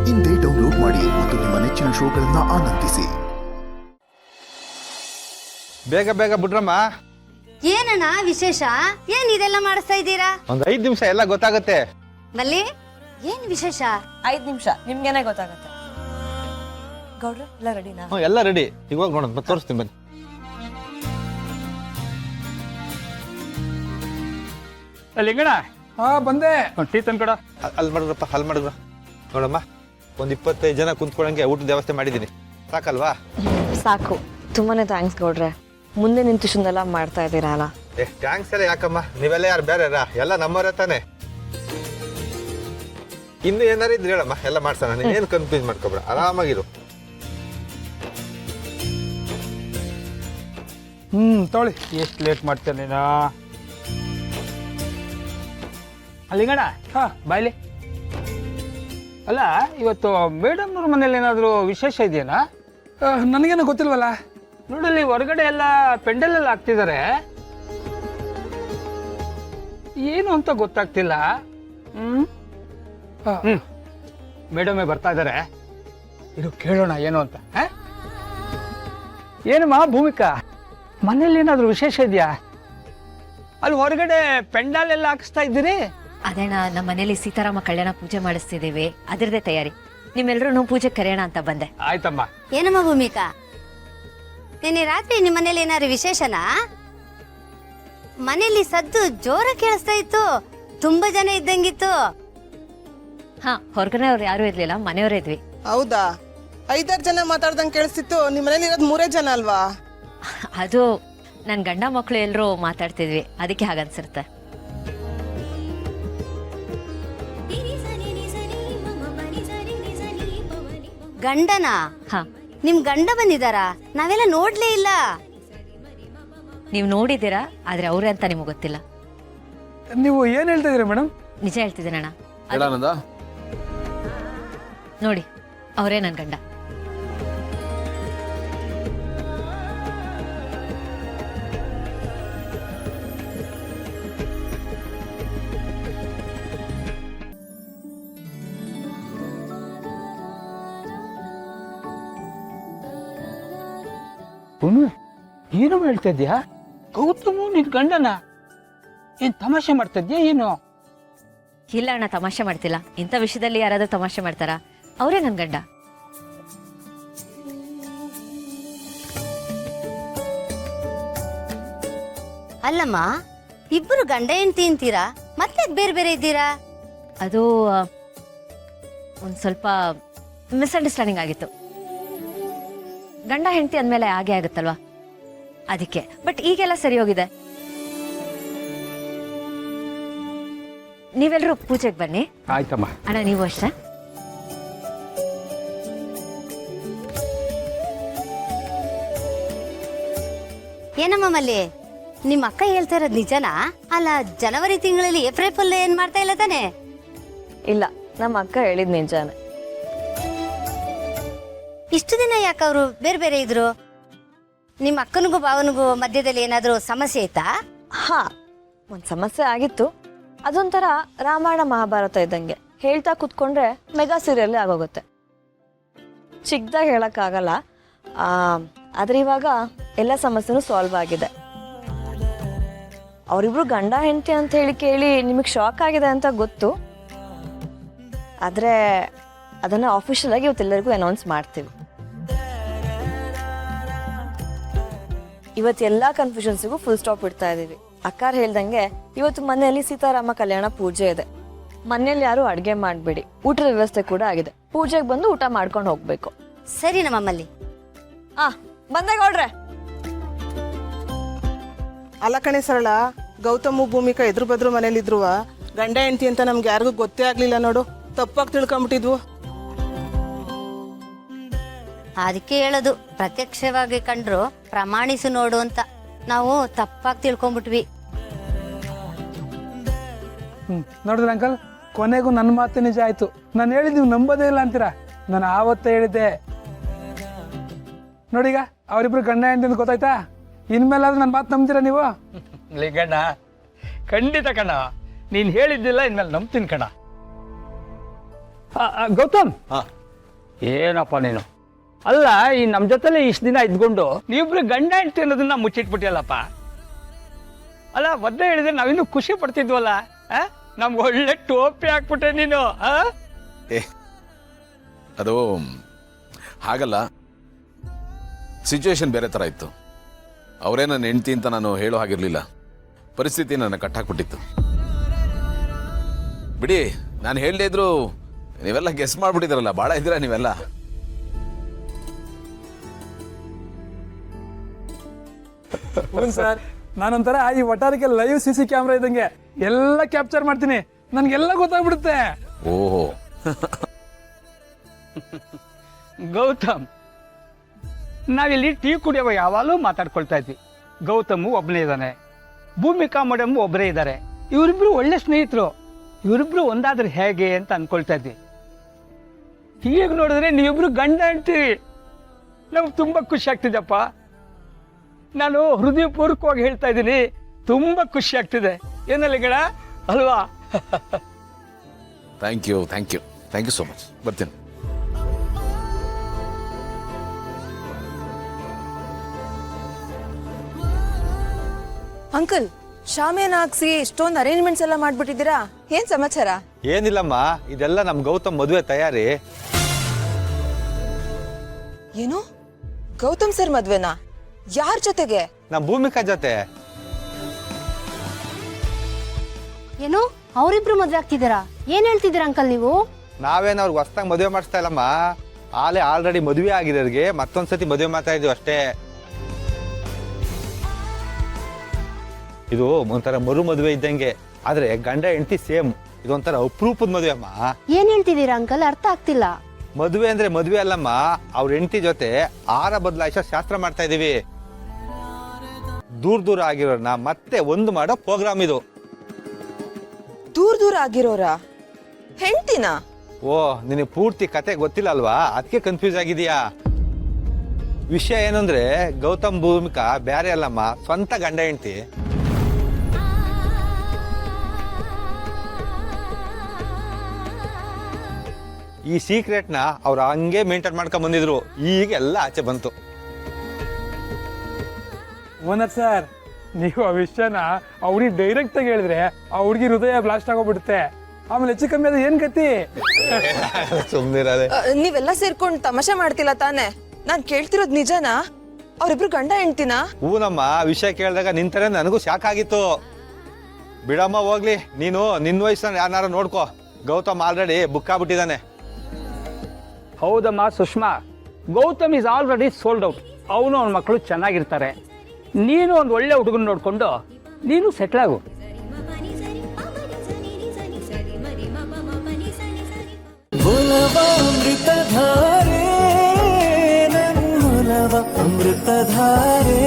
ಇಂದೇ ಡೌನ್ಲೋಡ್ ಮಾಡಿ ಮತ್ತು ನಿಮ್ಮ ನೆಚ್ಚಿನ ಶೋಗಳನ್ನ ಆನಂದಿಸಿ. ಬೇಗ ಬೇಗ ಬಿಡ್ರಮ್ಮ. ಏನಣ್ಣ ವಿಶೇಷ? ಏನ್ ಇದೆಲ್ಲ ಮಾಡಿಸ್ತಾ ಇದ್ದೀರಾ? ಒಂದ್ 5 ನಿಮಿಷ ಎಲ್ಲ ಗೊತ್ತಾಗುತ್ತೆ. ಮಲ್ಲಿ ಏನ್ ವಿಶೇಷ? 5 ನಿಮಿಷ ನಿಮ್ಗೇನೆ ಗೊತ್ತಾಗತ್ತೆ. ಗೌಡ್ರ ಎಲ್ಲ ರೆಡಿನಾ? ಎಲ್ಲ ರೆಡಿ. ಇವಾಗ ನೋಡೋಣ, ಮತ್ತೆ ತೋರಿಸ್ತೀನಿ ಬನ್ನಿ. ಲಿಂಗಣ್ಣ ಬಂದೆ. ಟೀ ತಂದ್ಕೊಡ. ಅಲ್ಲಿ ಮಾಡಿದ್ರಪ್ಪ, ಅಲ್ಲಿ ಮಾಡಿದ್ರ ನೋಡಮ್ಮ. ಒಂದ್ 25 ಜನ ಕುಂತ್ಕೊಳಂಗೆ ಊಟದ ವ್ಯವಸ್ಥೆ ಮಾಡಿದೀನಿ. ಸಾಕಲ್ವಾ? ಸಾಕು. ತುಂಬಾನೇ ಥ್ಯಾಂಕ್ಸ್ ಗೌಡ್ರೆ. ಮುಂದೆ ನಿಂತು ಇಷ್ಟೊಂದೆಲ್ಲ ಮಾಡ್ತಾ ಇದ್ದೀರಾ ಅಲ್ಲ. ಥ್ಯಾಂಕ್ಸ್ ಎಲ್ಲ ಯಾಕಮ್ಮ, ನೀವೆಲ್ಲ ಯಾರು ಬೇರೆ ಎಲ್ಲ ನಮ್ಮವರೇ ತಾನೆ. ಇನ್ನು ಏನಾರು ಇದ್ರೆ ಹೇಳಮ್ಮ, ಎಲ್ಲ ಮಾಡ್ಸೋಣ. ನೀನೇನು ಕನ್ಫ್ಯೂಸ್ ಮಾಡ್ಕೊಬೇಡ, ಆರಾಮಾಗಿರು. ತೊಗೊಳ್ಳಿ. ಎಷ್ಟು ಲೇಟ್ ಮಾಡ್ತೇನೆ ನೀನು. ಲಿಂಗಣ್ಣ ಬಾಯ್ಲಿ. ಅಲ್ಲ, ಇವತ್ತು ಮೇಡಮ್ನವ್ರ ಮನೇಲಿ ಏನಾದರೂ ವಿಶೇಷ ಇದೆಯಾ? ನನಗೇನು ಗೊತ್ತಿಲ್ವಲ್ಲ. ನೋಡಲ್ಲಿ ಹೊರಗಡೆ ಎಲ್ಲ ಪೆಂಡಲ್ ಎಲ್ಲ ಹಾಕ್ತಿದ್ದಾರೆ. ಏನು ಅಂತ ಗೊತ್ತಾಗ್ತಿಲ್ಲ. ಮೇಡಮೇ ಬರ್ತಾ ಇದ್ದಾರೆ. ಇದು ಕೇಳೋಣ ಏನು ಅಂತ. ಏನಮ್ಮ ಭೂಮಿಕಾ, ಮನೇಲಿ ಏನಾದರೂ ವಿಶೇಷ ಇದೆಯಾ? ಅಲ್ಲಿ ಹೊರಗಡೆ ಪೆಂಡಾಲ್ ಎಲ್ಲ ಹಾಕಿಸ್ತಾ ಇದ್ದೀರಿ? ಅದೇಣ, ನಮ್ಮ ಮನೇಲಿ ಸೀತಾರಾಮ ಕಲ್ಯಾಣ ಪೂಜೆ ಮಾಡಿಸ್ತಿದ್ದೀವಿ, ಅದರದೇ ತಯಾರಿ. ನಿಮ್ಮೆಲ್ಲರೂ ಪೂಜೆ ಕರೆಯೋಣ ಅಂತ ಬಂದೆ. ಆಯ್ತಮ್ಮ. ಏನಮ್ಮ ಭೂಮಿಕಾ, ನಿನ್ನೆ ರಾತ್ರಿ ನಿಮ್ಮ ಮನೇಲಿ ಏನಾದ್ರು ವಿಶೇಷನಾ? ಮನೇಲಿ ಸದ್ದು ಜೋರ ಕೇಳಿಸ್ತಾ ಇತ್ತು, ತುಂಬಾ ಜನ ಇದ್ದಂಗಿತ್ತು. ಹಾ, ಹೊರಗಡೆ ಅವ್ರು ಯಾರು ಇರ್ಲಿಲ್ಲ, ಮನೆಯವರೇ ಇದ್ವಿ. ಹೌದಾ? 5-6 ಜನ ಮಾತಾಡ್ದಂಗೆ ಕೇಳಿಸ್ತಿತ್ತು. ನಿಮ್ಮ ಮನೇಲಿ ಇರೋದು 3 ಜನ ಅಲ್ವಾ? ಅದು ನನ್ನ ಗಂಡ ಮಕ್ಕಳು ಎಲ್ಲರೂ ಮಾತಾಡ್ತಿದ್ವಿ, ಅದಕ್ಕೆ ಹಾಗನ್ಸಿರುತ್ತೆ. ಗಂಡನಾ? ಹಾ, ನಿಮ್ ಗಂಡ ಬಂದಿದಾರಾ? ನಾವೆಲ್ಲ ನೋಡ್ಲೇ ಇಲ್ಲ. ನೀವು ನೋಡಿದ್ದೀರಾ, ಆದ್ರೆ ಅವ್ರೆ ಅಂತ ನಿಮ್ಗೆ ಗೊತ್ತಿಲ್ಲ. ನೀವು ಏನ್ ಹೇಳ್ತಾ ಇದೀರಾ ಮೇಡಮ್? ನಿಜ ಹೇಳ್ತಿದ್ದೀನಣ್ಣ. ನೋಡಿ, ಅವರೇ ನನ್ನ ಗಂಡ. ಏನು ಹೇಳ್ತಾ ಇದ್ಯಾ? ಗೌತಮು ನಿನ್ ಗಂಡನ? ಏನ್ ತಮಾಷೆ ಮಾಡ್ತಾ ಇದ್ಯಾ ಏನು? ಇಲ್ಲ ಅಣ್ಣ, ತಮಾಷೆ ಮಾಡ್ತಿಲ್ಲ. ಇಂಥ ವಿಷಯದಲ್ಲಿ ಯಾರಾದ್ರೂ ತಮಾಷೆ ಮಾಡ್ತಾರಾ? ಅವರೇ ನನ್ನ ಗಂಡ. ಅಲ್ಲಮ್ಮ, ಇಬ್ಬರು ಗಂಡ ಹೆಂಡತಿ ಅಂತೀರಾ, ಮತ್ತೆ ಬೇರೆ ಬೇರೆ ಇದ್ದೀರಾ? ಅದು ಒಂದ್ ಸ್ವಲ್ಪ ಮಿಸ್ಅಂಡರ್ಸ್ಟ್ಯಾಂಡಿಂಗ್ ಆಗಿತ್ತು. ಗಂಡ ಹೆಂಡತಿ ಅಂದಮೇಲೆ ಹಾಗೆ ಆಗುತ್ತಲ್ವಾ, ಅದಕ್ಕೆ. ಬಟ್ ಈಗೆಲ್ಲ ಸರಿ ಹೋಗಿದೆ. ನೀವೆಲ್ಲರೂ ಪೂಜೆಗೆ ಬನ್ನಿ. ಆಯ್ತಮ್ಮ. ಅಣ್ಣ, ನೀವು ಅಷ್ಟೇ. ಏನಮ್ಮ ಮಲ್ಲಿ, ನಿಮ್ಮ ಅಕ್ಕ ಹೇಳ್ತಾ ಇರೋದು ನಿಜನಾ? ಅಲ್ಲ, ಜನವರಿ ತಿಂಗಳಲ್ಲಿ ಏಪ್ರಿಲ್ ಫುಲ್ ಏನ್ ಮಾಡ್ತಾ ಇಲ್ಲ ತಾನೆ? ಇಲ್ಲ, ನಮ್ಮ ಅಕ್ಕ ಹೇಳಿದ್ ನಿಜಾನೆ. ಇಷ್ಟು ದಿನ ಯಾಕೆ ಅವರು ಬೇರೆ ಬೇರೆ ಇದ್ರು? ನಿಮ್ಮ ಅಕ್ಕನಿಗೂ ಭಾವನಿಗೂ ಮಧ್ಯದಲ್ಲಿ ಏನಾದ್ರೂ ಸಮಸ್ಯೆ ಐತಾ? ಹಾ, ಒಂದ್ ಸಮಸ್ಯೆ ಆಗಿತ್ತು. ಅದೊಂಥರ ರಾಮಾಯಣ ಮಹಾಭಾರತ ಇದ್ದಂಗೆ. ಹೇಳ್ತಾ ಕುತ್ಕೊಂಡ್ರೆ ಮೆಗಾ ಸೀರಿಯಲ್ ಆಗೋಗುತ್ತೆ. ಚಿಕ್ಕದಾಗ ಹೇಳಕ್ಕಾಗಲ್ಲ. ಆದ್ರೆ ಇವಾಗ ಎಲ್ಲ ಸಮಸ್ಯೆನೂ ಸಾಲ್ವ್ ಆಗಿದೆ. ಅವರಿಬ್ರು ಗಂಡ ಹೆಂಡತಿ ಅಂತ ಹೇಳಿ ಕೇಳಿ ನಿಮಗೆ ಶಾಕ್ ಆಗಿದೆ ಅಂತ ಗೊತ್ತು. ಆದ್ರೆ ಅದನ್ನ ಆಫಿಷಿಯಲ್ ಆಗಿ ಇವತ್ತೆಲ್ಲರಿಗೂ ಅನೌನ್ಸ್ ಮಾಡ್ತೀವಿ. ಇವತ್ತೆಲ್ಲ ಕನ್ಫ್ಯೂಷನ್ಸಿಗೂ ಫುಲ್ ಸ್ಟಾಪ್ ಇಡ್ತಾ ಇದೀವಿ. ಅಕ್ಕಾರ್ ಹೇಳ್ದಂಗೆ ಇವತ್ತು ಮನೆಯಲ್ಲಿ ಸೀತಾರಾಮ ಕಲ್ಯಾಣ ಪೂಜೆ ಇದೆ. ಮನೇಲಿ ಯಾರು ಅಡ್ಗೆ ಮಾಡ್ಬೇಡಿ, ಊಟದ ವ್ಯವಸ್ಥೆ ಕೂಡ ಆಗಿದೆ. ಪೂಜೆಗೆ ಬಂದು ಊಟ ಮಾಡ್ಕೊಂಡು ಹೋಗ್ಬೇಕು. ಸರಿ ನಮ್ಮಲ್ಲಿ. ಬಂದೆ ಗೌಡ್ರೆ. ಅಲ್ಲ ಕಣೆ ಸರಳ, ಗೌತಮು ಭೂಮಿಕಾ ಎದುರು ಬದ್ರು ಮನೇಲಿದ್ರುವ ಗಂಡ ಹೆಂಡತಿ ಅಂತ ನಮ್ಗೆ ಯಾರಿಗೂ ಗೊತ್ತೇ ಆಗ್ಲಿಲ್ಲ ನೋಡು. ತಪ್ಪಾಗಿ ತಿಳ್ಕೊಂಬಿಟ್ಟಿದ್ವು. ಅದಕ್ಕೆ ಹೇಳೋದು, ಪ್ರತ್ಯಕ್ಷವಾಗಿ ಕಂಡ್ರು ಪ್ರಮಾಣಿಸು ನೋಡು ಅಂತ. ನಾವು ತಪ್ಪಾಗಿ ತಿಳ್ಕೊಂಡ್ಬಿಟ್ವಿ. ನೋಡಿದ್ರ ಅಂಕಲ್, ಕೊನೆಗೂ ನನ್ನ ಮಾತು ನಿಜ ಆಯ್ತು. ನಾನು ಹೇಳಿದ್ ನೀವು ನಂಬೋದೇ ಇಲ್ಲ ಅಂತೀರಾ. ನಾನು ಆವತ್ತೇ ಹೇಳಿದ್ದೆ. ನೋಡೀಗ ಅವರಿಬ್ರು ಗಂಡ ಹೆಂಡತಿ ಅಂತ ಗೊತ್ತಾಯ್ತಾ? ಇನ್ಮೇಲಾದ್ರೂ ನನ್ನ ಮಾತು ನಂಬ್ತೀರಾ ನೀವು? ಲಿಂಗಣ್ಣ, ಖಂಡಿತ ಕಣ. ನೀನ್ ಹೇಳಿದ್ದಿಲ್ಲ, ಇನ್ಮೇಲೆ ನಂಬ್ತೀನಿ ಕಣ. ಗೌತಮ್, ಏನಪ್ಪ ನೀನು ಅಲ್ಲ ಈ ನಮ್ಮ ಜೊತೆಲೆ ಇಷ್ಟು ದಿನ ಇದ್ಕೊಂಡು ನೀವಿಬ್ರು ಗಂಡ ಹೆಂಡ್ತಿ ಅನ್ನೋದನ್ನ ಮುಚ್ಚಿಟ್ಬಿಟ್ಟಿಯಲ್ಲಪ್ಪ. ಅಲ್ಲ ಮೊದಲೇ ಹೇಳಿದ್ರೆ ನಾವಿನ್ನೂ ಖುಷಿ ಪಡ್ತಿದ್ವಲ್ಲ. ನಮ್ಗೆ ಒಳ್ಳೆ ಟೋಪಿ ಹಾಕ್ಬಿಟ್ಟೆ ನೀನು. ಏ ಅದು ಹಾಗಲ್ಲ, ಸಿಚುವೇಶನ್ ಬೇರೆ ಥರ ಇತ್ತು. ಅವರೇ ನನ್ನ ಹೆಂಡ್ತಿ ಅಂತ ನಾನು ಹೇಳೋ ಹಾಗಿರ್ಲಿಲ್ಲ. ಪರಿಸ್ಥಿತಿ ನನ್ನ ಕಟ್ಟಾಕ್ಬಿಟ್ಟಿತ್ತು. ಬಿಡಿ, ನಾನು ಹೇಳದೇ ಇದ್ರು ನೀವೆಲ್ಲ ಗೆಸ್ ಮಾಡ್ಬಿಟ್ಟಿದ್ರಲ್ಲ, ಭಾಳ ಇದ್ದೀರಾ ನೀವೆಲ್ಲ. ಹ್ಞೂ ಸರ್, ನಾನೊಂಥರ ಈ ವಟಾರಕ್ಕೆ ಲೈವ್ CC ಕ್ಯಾಮ್ರಾ ಇದ್ದಂಗೆ ಎಲ್ಲ ಕ್ಯಾಪ್ಚರ್ ಮಾಡ್ತೀನಿ, ನನ್ಗೆಲ್ಲ ಗೊತ್ತಾಗ್ಬಿಡುತ್ತೆ. ಓಹೋ ಗೌತಮ್, ನಾವಿಲ್ಲಿ ಟೀ ಕುಡಿಯುವ ಯಾವಾಗಲೂ ಮಾತಾಡ್ಕೊಳ್ತಾ ಇದ್ವಿ. ಗೌತಮು ಒಬ್ಬನೇ ಇದ್ದಾನೆ, ಭೂಮಿಕಾ ಮೇಡಮ್ ಒಬ್ಬರೇ ಇದ್ದಾರೆ. ಇವರಿಬ್ರು ಒಳ್ಳೆ ಸ್ನೇಹಿತರು. ಇವರಿಬ್ರು ಒಂದಾದ್ರೆ ಹೇಗೆ ಅಂತ ಅನ್ಕೊಳ್ತಾ ಇದ್ವಿ. ಈಗ ನೋಡಿದ್ರೆ ನೀವಿಬ್ರು ಗಂಡ ಅಂತೀರಿ. ನಮ್ಗೆ ತುಂಬ ಖುಷಿ ಆಗ್ತಿದೆಪ್ಪ. ನಾನು ಹೃದಯಪೂರ್ವಕವಾಗಿ ಹೇಳ್ತಾ ಇದ್ದೀನಿ, ತುಂಬ ಖುಷಿ ಆಗ್ತಿದೆ. ಏನಲ್ಲ ಗಿಡ ಅಲ್ವಾ? Thank you so much. ಬರ್ತೀನಿ. ಅಂಕಲ್, ಶಾಮಿಯಾನ ಹಾಕ್ಸಿ ಇಷ್ಟೊಂದು ಅರೇಂಜ್ಮೆಂಟ್ಸ್ ಎಲ್ಲ ಮಾಡ್ಬಿಟ್ಟಿದ್ದೀರಾ, ಏನ್ ಸಮಾಚಾರ? ಏನಿಲ್ಲಮ್ಮ, ಇದೆಲ್ಲ ನಮ್ ಗೌತಮ್ ಮದುವೆ ತಯಾರಿ. ಏನು, ಗೌತಮ್ ಸರ್ ಮದ್ವೆನಾ? ಯಾರ ಜೊತೆಗೆ? ನಮ್ ಭೂಮಿಕಾ ಜೊತೆ. ಏನು ಅವರಿಬ್ರು ಮದ್ವೆ ಆಗ್ತಿದ್ದೀರಾ? ಏನ್ ಹೇಳ್ತಿದ್ದೀರಾ ಅಂಕಲ್ ನೀವು? ನಾವೇನು ಅವ್ರಿಗೆ ಹೊಸ್ದಾಗಿ ಮದುವೆ ಮಾಡಿಸ್ತಾ ಇಲ್ಲಮ್ಮ. ಆಲ್ರೆಡಿ ಮದುವೆ ಆಗಿರೋರಿಗೆ ಮತ್ತೊಂದ್ಸತಿ ಮದುವೆ ಮಾಡ್ತಾ ಇದೀವಿ ಅಷ್ಟೇ. ಇದು ಒಂಥರ ಮರು ಮದುವೆ ಇದ್ದಂಗೆ, ಆದ್ರೆ ಗಂಡ ಹೆಂಡತಿ ಸೇಮ್. ಇದೊಂಥರ ಅಪರೂಪದ ಮದುವೆ ಅಮ್ಮ. ಏನ್ ಹೇಳ್ತಿದ್ದೀರಾ ಅಂಕಲ್? ಅರ್ಥ ಆಗ್ತಿಲ್ಲ. ಮದುವೆ ಅಂದ್ರೆ ಮದುವೆ ಅಲ್ಲಮ್ಮ, ಅವ್ರ ಹೆಂಡತಿ ಜೊತೆ ಆಹಾರ ಬದಲಾಯಿಸೋ ಶಾಸ್ತ್ರ ಮಾಡ್ತಾ ಇದೀವಿ. ದೂರ ಆಗಿರೋರ್ನ ಮತ್ತೆ ಒಂದು ಮಾಡೋ ಪ್ರೋಗ್ರಾಮ್ ಇದು. ದೂರ ಆಗಿರೋರ ಹೆಂಡ್ತಿನ? ಓ, ನಿನಗೆ ಪೂರ್ತಿ ಕತೆ ಗೊತ್ತಿಲ್ಲ ಅಲ್ವಾ? ಅದಕ್ಕೆ ಕನ್ಫ್ಯೂಸ್ ಆಗಿದೆಯಾ? ವಿಷಯ ಏನಂದ್ರೆ ಗೌತಮ್ ಭೂಮಿಕಾ ಬ್ಯಾರೆ ಅಲ್ಲಮ್ಮ, ಸ್ವಂತ ಗಂಡ ಹೆಂಡತಿ. ಈ ಸೀಕ್ರೆಟ್ನ ಅವ್ರು ಹಂಗೆ ಮೇಂಟೈನ್ ಮಾಡ್ಕೊಂಡ್ ಬಂದಿದ್ರು. ಈಗ ಎಲ್ಲ ಆಚೆ ಬಂತು. ಓನರ್ ಸರ್, ನೀವು ಆ ವಿಷಯನ ಅವ್ರಿಗೆ ಡೈರೆಕ್ಟ್ ಆಗಿ ಹೇಳಿದ್ರೆ ಆ ಹುಡುಗಿ ಹೃದಯ ಬ್ಲಾಸ್ಟ್ ಆಗೋಗ್ಬಿಡುತ್ತೆ. ಆಮೇಲೆ ಹೆಚ್ಚು ಕಮ್ಮಿ ಅದು ಏನ್ ಗತಿ? ಸುಮ್ನಿರದೆ. ನೀವೆಲ್ಲ ಸೇರ್ಕೊಂಡು ತಮಾಷೆ ಮಾಡ್ತಿಲ್ಲ ತಾನೆ? ನಾನ್ ಕೇಳ್ತಿರೋದ್ ನಿಜನಾ? ಅವ್ರಿಬ್ರು ಗಂಡ ಹೆಂಡ್ತಿನ? ಹೂನಮ್ಮ, ವಿಷಯ ಕೇಳಿದಾಗ ನಿಂತರೆ ನನಗೂ ಶಾಕ್ ಆಗಿತ್ತು. ಬಿಡಮ್ಮ ಹೋಗ್ಲಿ, ನೀನು ನಿನ್ನ ವಯಸ್ಸನ್ನ ಯಾರನ್ನಾರ ನೋಡ್ಕೋ. ಗೌತಮ್ ಆಲ್ರೆಡಿ ಬುಕ್ ಆಗ್ಬಿಟ್ಟಿದ್ದಾನೆ. ಹೌದಮ್ಮ Sushma, Gautam is already sold out. ಅವನು ಅವನ ಮಕ್ಕಳು ಚೆನ್ನಾಗಿರ್ತಾರೆ. ನೀನು ಒಂದು ಒಳ್ಳೆ ಹುಡುಗನ ನೋಡಿಕೊಂಡು ನೀನು ಸೆಟ್ಲ್ ಆಗು. ಅಮೃತಧಾರೆ